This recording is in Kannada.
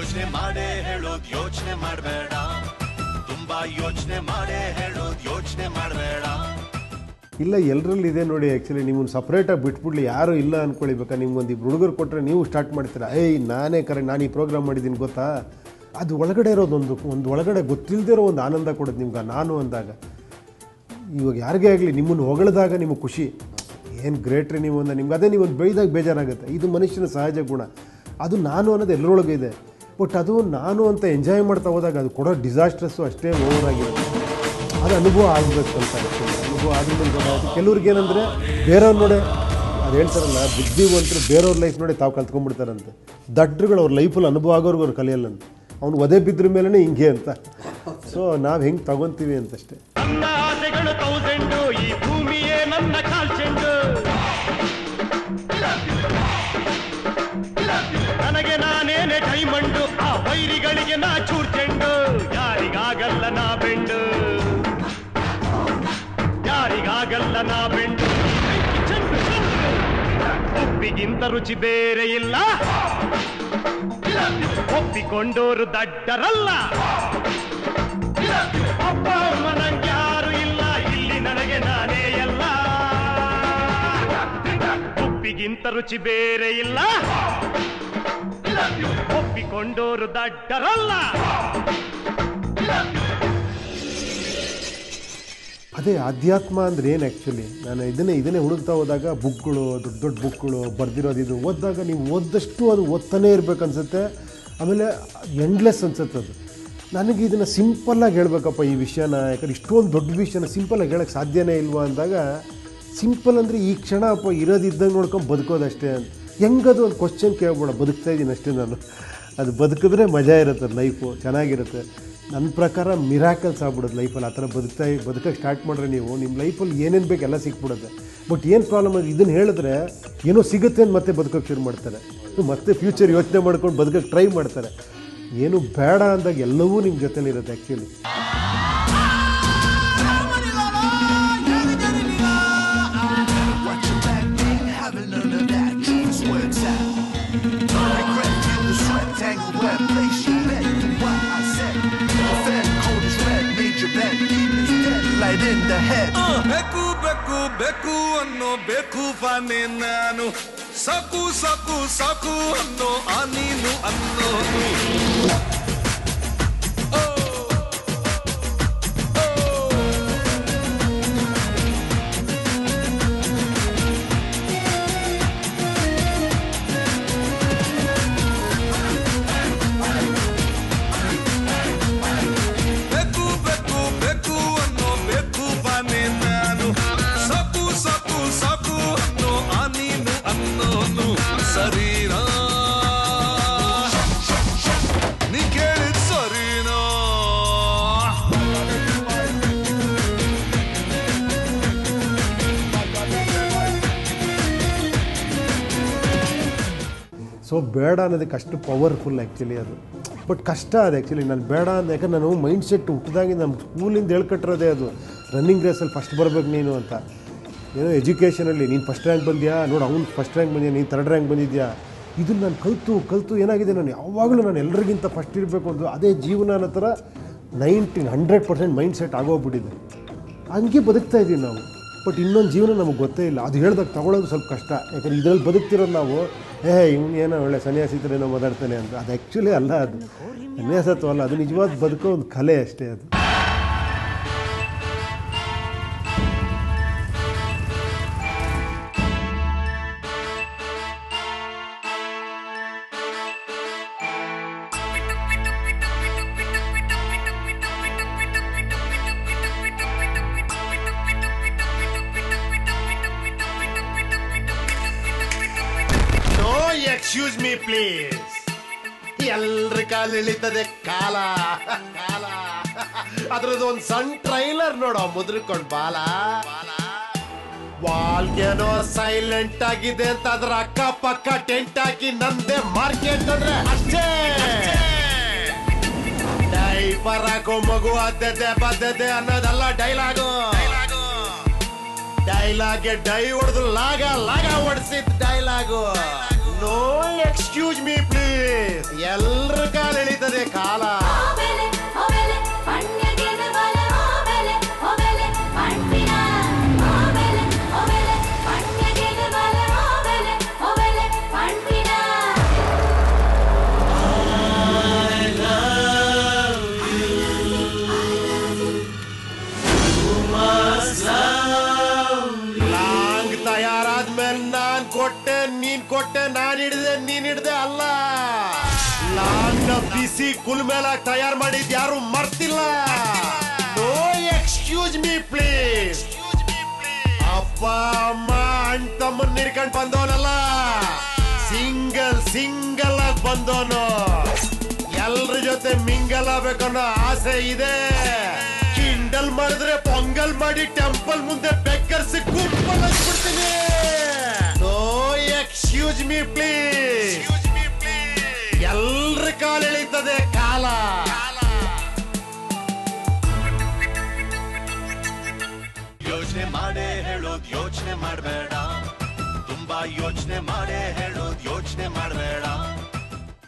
ಯೋಚನೆ ಮಾಡೇ ಹೇಳೋದು ಯೋಚನೆ ಮಾಡಬೇಡ ತುಂಬಾ ಯೋಚನೆ ಮಾಡೇ ಹೇಳೋದು ಯೋಚನೆ ಮಾಡಬೇಡ ಇಲ್ಲ ಎಲ್ಲರಲ್ಲಿ ಇದೆ ನೋಡಿ ಆ್ಯಕ್ಚುಲಿ ನಿಮ್ಮನ್ನು ಸಪ್ರೇಟಾಗಿ ಬಿಟ್ಬಿಡ್ಲಿ ಯಾರೂ ಇಲ್ಲ ಅಂದ್ಕೊಳ್ಬೇಕಾ ನಿಮ್ಗೊಂದು ಇಬ್ಬರು ಹುಡುಗರು ಕೊಟ್ಟರೆ ನೀವು ಸ್ಟಾರ್ಟ್ ಮಾಡ್ತೀರಾ ನಾನೇ ಕರೆಕ್ಟ್ ನಾನು ಈ ಪ್ರೋಗ್ರಾಮ್ ಮಾಡಿದ್ದೀನಿ ಗೊತ್ತಾ ಅದು ಒಳಗಡೆ ಇರೋದು ಒಂದು ಒಳಗಡೆ ಗೊತ್ತಿಲ್ಲದೆ ಇರೋ ಒಂದು ಆನಂದ ಕೊಡೋದು ನಿಮ್ಗೆ ನಾನು ಅಂದಾಗ ಇವಾಗ ಯಾರಿಗೇ ಆಗಲಿ ನಿಮ್ಮನ್ನು ಹೊಗಳಿದಾಗ ನಿಮಗೆ ಖುಷಿ ಏನು ಗ್ರೇಟ್ರಿ ನೀವು ಅಂದ ನಿಮ್ಗೆ ಅದೇ ನೀವು ಬೈದಾಗ ಬೇಜಾರಾಗುತ್ತೆ ಇದು ಮನುಷ್ಯನ ಸಹಜ ಗುಣ ಅದು ನಾನು ಅನ್ನೋದು ಎಲ್ಲರೊಳಗೆ ಇದೆ ಬಟ್ ಅದು ನಾನು ಅಂತ ಎಂಜಾಯ್ ಮಾಡ್ತಾ ಹೋದಾಗ ಅದು ಕೊಡೋ ಡಿಸಾಸ್ಟ್ರಸ್ಸು ಅಷ್ಟೇ ಓವರ್ ಆಗಿರುತ್ತೆ ಅದು ಅನುಭವ ಆಗಬೇಕು ಅಂತ ಅನುಭವ ಆದ್ಮೇಲೆ ಗೊತ್ತಾಗುತ್ತೆ ಕೆಲವ್ರಿಗೆ ಏನಂದರೆ ಬೇರೆಯವ್ರು ನೋಡಿ ಅದು ಹೇಳ್ತಾರಲ್ಲ ಬುದ್ಧಿವಂತರು ಬೇರೆಯವ್ರ ಲೈಫ್ ನೋಡಿ ತಾವು ಕಲ್ತ್ಕೊಂಡ್ಬಿಡ್ತಾರಂತೆ ದಡ್ಡರುಗಳು ಅವ್ರ ಲೈಫಲ್ಲಿ ಅನುಭವ ಆಗೋರ್ಗು ಅವ್ರು ಕಲಿಯಲ್ಲಂತ ಅವ್ನು ಒದೆ ಬಿದ್ರ ಮೇಲೆ ಹಿಂಗೆ ಅಂತ ಸೊ ನಾವು ಹೆಂಗೆ ತಗೊತೀವಿ ಅಂತಷ್ಟೇ ನನಗೆ ನಾನೇನೆ ಡೈಮಂಡು ಆ ವೈರಿಗಳಿಗೆ ನಾ ಚೂರ್ ಚೆಂಡು ಯಾರಿಗಾಗಲ್ಲ ನಾ ಬೆಂಡು ಯಾರಿಗಾಗಲ್ಲ ನಾ ಬೆಂಡು ಉಪ್ಪಿಗಿಂತ ರುಚಿ ಬೇರೆ ಇಲ್ಲ ಒಪ್ಪಿಕೊಂಡೋರು ದಡ್ಡರಲ್ಲ ಅಪ್ಪ ಅಮ್ಮ ನಂಗ್ಯಾರು ಇಲ್ಲ ಇಲ್ಲಿ ನನಗೆ ನಾನೇ ಎಲ್ಲ ಉಪ್ಪಿಗಿಂತ ರುಚಿ ಬೇರೆ ಇಲ್ಲ ಒಪ್ಪಿಕೊಂಡೋರು ದಡ್ಡರಲ್ಲ ಅದೇ ಆಧ್ಯಾತ್ಮ ಅಂದರೆ ಏನು ಆ್ಯಕ್ಚುಲಿ ನಾನು ಇದನ್ನೇ ಹುಡುಕ್ತಾ ಹೋದಾಗ ಬುಕ್ಗಳು ದೊಡ್ಡ ದೊಡ್ಡ ಬುಕ್ಗಳು ಬರೆದಿರೋದು ಇದು ಓದಿದಾಗ ನೀವು ಓದಷ್ಟು ಅದು ಓದ್ತಾನೇ ಇರಬೇಕು ಅನಿಸುತ್ತೆ ಆಮೇಲೆ ಎಂಡ್ಲೆಸ್ ಅನ್ಸುತ್ತೆ ಅದು ನನಗೆ ಇದನ್ನು ಸಿಂಪಲ್ಲಾಗಿ ಹೇಳಬೇಕಪ್ಪ ಈ ವಿಷಯನ ಯಾಕಂದ್ರೆ ಇಷ್ಟೊಂದು ದೊಡ್ಡ ವಿಷಯನ ಸಿಂಪಲ್ಲಾಗಿ ಹೇಳೋಕ್ಕೆ ಸಾಧ್ಯನೇ ಇಲ್ವಾ ಅಂದಾಗ ಸಿಂಪಲ್ ಅಂದರೆ ಈ ಕ್ಷಣ ಅಪ್ಪ ಇರೋದಿದ್ದಂಗೆ ನೋಡ್ಕೊಂಡು ಬದುಕೋದಷ್ಟೇ ಅಂತ ಹೆಂಗದು ಒಂದು ಕ್ವಶನ್ ಕೇಳ್ಬೋಣ ಬದುಕ್ತಾ ಇದ್ದೀನಿ ಅಷ್ಟೇ ನಾನು ಅದು ಬದುಕಿದ್ರೆ ಮಜಾ ಇರುತ್ತೆ ಲೈಫು ಚೆನ್ನಾಗಿರುತ್ತೆ ನನ್ನ ಪ್ರಕಾರ ಮಿರಾಕಲ್ಸ್ ಆಗ್ಬಿಡೋದು ಲೈಫಲ್ಲಿ ಆ ಥರ ಬದುಕಕ್ಕೆ ಸ್ಟಾರ್ಟ್ ಮಾಡಿದ್ರೆ ನೀವು ನಿಮ್ಮ ಲೈಫಲ್ಲಿ ಏನೇನು ಬೇಕು ಎಲ್ಲ ಸಿಕ್ಬಿಡುತ್ತೆ ಬಟ್ ಏನು ಪ್ರಾಬ್ಲಮ್ ಆಗಿ ಇದನ್ನು ಹೇಳಿದ್ರೆ ಏನೋ ಸಿಗುತ್ತೆ ಅಂತ ಮತ್ತೆ ಬದುಕೋಕ್ಕೆ ಶುರು ಮಾಡ್ತಾರೆ ಮತ್ತೆ ಫ್ಯೂಚರ್ ಯೋಚನೆ ಮಾಡ್ಕೊಂಡು ಬದುಕೋಕ್ಕೆ ಟ್ರೈ ಮಾಡ್ತಾರೆ ಏನು ಬೇಡ ಅಂದಾಗ ಎಲ್ಲವೂ ನಿಮ್ಮ ಜೊತೆಲಿರುತ್ತೆ ಆ್ಯಕ್ಚುಲಿ ಬೇಕು ಬೇಕು ಬೇಕು ಅನ್ನೋ ಬೇಕು ಬಾನೆ ನಾನು ಸಾಕು ಸಾಕು ಸಾಕು ಅನ್ನೋ ಆ ನೀನು ಅನ್ನೋನು ಸೊ ಬೇಡ ಅನ್ನೋದಕ್ಕೆ ಅಷ್ಟು ಪವರ್ಫುಲ್ ಆ್ಯಕ್ಚುಲಿ ಅದು ಬಟ್ ಕಷ್ಟ ಅದು ಆ್ಯಕ್ಚುಲಿ ನಾನು ಬೇಡ ಅಂದ ಯಾಕಂದ್ರೆ ನಾನು ಮೈಂಡ್ ಸೆಟ್ ಹುಟ್ಟಿದಾಗಿ ನಮ್ಮ ಸ್ಕೂಲಿಂದ ಹೇಳ್ಕೊಟ್ಟಿರೋದೇ ಅದು ರನ್ನಿಂಗ್ ರೇಸಲ್ಲಿ ಫಸ್ಟ್ ಬರಬೇಕು ನೀನು ಅಂತ ಏನೋ ಎಜುಕೇಷನಲ್ಲಿ ನೀನು ಫಸ್ಟ್ ರ್ಯಾಂಕ್ ಬಂದ್ಯಾ ನೋಡು ಅವ್ನು ಫಸ್ಟ್ ರ್ಯಾಂಕ್ ಬಂದ್ಯಾ ನೀನು ಥರ್ಡ್ ರ್ಯಾಂಕ್ ಬಂದಿದ್ಯಾ ಇದನ್ನು ನಾನು ಕಲಿತು ಏನಾಗಿದೆ ನಾನು ಯಾವಾಗಲೂ ನಾನು ಎಲ್ಲರಿಗಿಂತ ಫಸ್ಟ್ ಇರಬೇಕು ಅಂತ ಅದೇ ಜೀವನ ಅನ್ನೋ ಥರ 100% ಮೈಂಡ್ ಸೆಟ್ ಆಗೋಗ್ಬಿಟ್ಟಿದೆ ಹಂಗೆ ಬದುಕ್ತಾ ಇದ್ದೀವಿ ನಾವು ಬಟ್ ಇನ್ನೊಂದು ಜೀವನ ನಮಗೆ ಗೊತ್ತೇ ಇಲ್ಲ ಅದು ಹೇಳ್ದಾಗ ತಗೊಳ್ಳೋದು ಸ್ವಲ್ಪ ಕಷ್ಟ ಯಾಕಂದರೆ ಇದರಲ್ಲಿ ಬದುಕ್ತಿರೋದು ನಾವು ಇವ್ನು ಏನೋ ಒಳ್ಳೆ ಸನ್ಯಾಸಿ ಥರ ಏನೋ ಮಾತಾಡ್ತಾನೆ ಅಂತ ಅದು ಆ್ಯಕ್ಚುಲಿ ಅಲ್ಲ ಅದು ಸನ್ಯಾಸತ್ವ ಅಲ್ಲ ಅದು ನಿಜವಾದ ಬದುಕೋ ಒಂದು ಕಲೆ ಅಷ್ಟೇ ಅದು ಎಕ್ಸ್ಕ್ಯೂಸ್ ಮೀ ಪ್ಲೀಸ್ ಎಲ್ರ ಕಾಲ ಇಳಿತದೆ ಕಾಲ ಕಾಲ ಅದ್ರದ್ದು ಒಂದು ಸಣ್ಣ ಟ್ರೈಲರ್ ನೋಡೋ ಮುದ್ರಕೊಂಡು ಬಾಲ ವಾಲ್ಗೇನೋ ಸೈಲೆಂಟ್ ಆಗಿದೆ ಅಂತ ಅದ್ರ ಅಕ್ಕ ಪಕ್ಕ ಟೆಂಟ್ ಹಾಕಿ ನಂದೇ ಮಾರ್ಕೆಟ್ ಅಂದ್ರೆ ಅಷ್ಟೇ ಡೈಪರ್ ಹಾಕೋ ಮಗು ಅದ್ದದೆ ಬದ್ದದೆ ಅನ್ನೋದಲ್ಲ ಡೈಲಾಗು ಡೈಲಾಗ್ಗೆ ಡೈ ಹೊಡೆದು ಲಾಗ ಹೊಡೆಸಿದ್ dialogue no excuse me please ಎಲ್ರ ಕಾಲ ಎಳಿತದೆ ಕಾಲ. ನಾನ್ ಕೊಟ್ಟೆ ನೀನ್ ಕೊಟ್ಟೆ, ನಾನ್ ಹಿಡ್ದೆ ನೀನ್ ಹಿಡ್ದೆ ಅಲ್ಲ. ಲಾಂಗ್ ಬಿಸಿ ಕುಲ್ಮೇಲಾಗಿ ತಯಾರು ಮಾಡಿದ್ ಯಾರು ಮರ್ತಿಲ್ಲ. No excuse me please. ಅಪ್ಪ ಅಮ್ಮ ಅಣ್ಣ ತಮ್ಮನ್ ಹಿಡ್ಕೊಂಡ್ ಬಂದವನಲ್ಲ, ಸಿಂಗಲ್ ಆಗಿ ಬಂದವನು. ಎಲ್ರ ಜೊತೆ ಮಿಂಗಲ್ ಆಗ್ಬೇಕನ್ನೋ ಆಸೆ ಇದೆ. ಕಿಂಡಲ್ ಮಾಡಿದ್ರೆ ಪೊಂಗಲ್ ಮಾಡಿ ಟೆಂಪಲ್ ಮುಂದೆ ಬೆಕ್ಕರ್ಸಿ ಗುಂಪಲ್ ಹಚ್ಬಿಡ್ತೀನಿ. No excuse me please. ಎಲ್ರ ಕಾಲ ಎಳಿತದೆ ಕಾಲ. ಯೋಚನೆ ಮಾಡೇ ಹೇಳೋದ್ ಯೋಚನೆ ಮಾಡಬೇಡ, ತುಂಬಾ ಯೋಚನೆ ಮಾಡೇ ಹೇಳೋದ್ ಯೋಚನೆ ಮಾಡಬೇಡ.